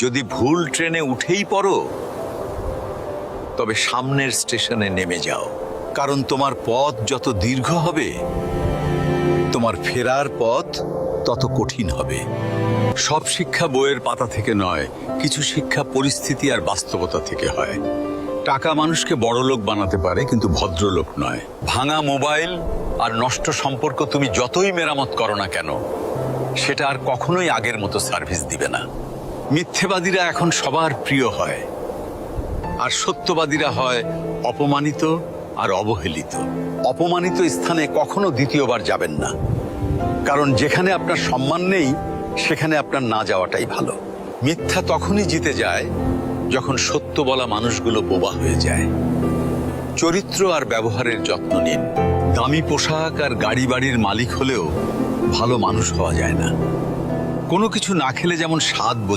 যদি ভুল ট্রেনে উঠেই পড়ো তবে সামনের স্টেশনে নেমে যাও, কারণ তোমার পথ যত দীর্ঘ হবে তোমার ফেরার পথ তত কঠিন হবে। সব শিক্ষা বইয়ের পাতা থেকে নয়, কিছু শিক্ষা পরিস্থিতি আর বাস্তবতা থেকে হয়। টাকা মানুষকে বড়লোক বানাতে পারে, কিন্তু ভদ্রলোক নয়। ভাঙা মোবাইল আর নষ্ট সম্পর্ক তুমি যতই মেরামত করো না কেন, সেটা আর কখনোই আগের মতো সার্ভিস দিবে না। মিথ্যেবাদীরা এখন সবার প্রিয় হয়, আর সত্যবাদীরা হয় অপমানিত আর অবহেলিত। অপমানিত স্থানে কখনো দ্বিতীয়বার যাবেন না, কারণ যেখানে আপনার সম্মান নেই সেখানে আপনার না যাওয়াটাই ভালো। মিথ্যা তখনই জিতে যায় যখন সত্য বলা মানুষগুলো বোবা হয়ে যায়। চরিত্র আর ব্যবহারের যত্ন নিন। দামি পোশাক আর গাড়ি বাড়ির মালিক হলেও ভালো মানুষ হওয়া যায় না। কোনো কিছু না খেলে যেমন স্বাদ বোঝা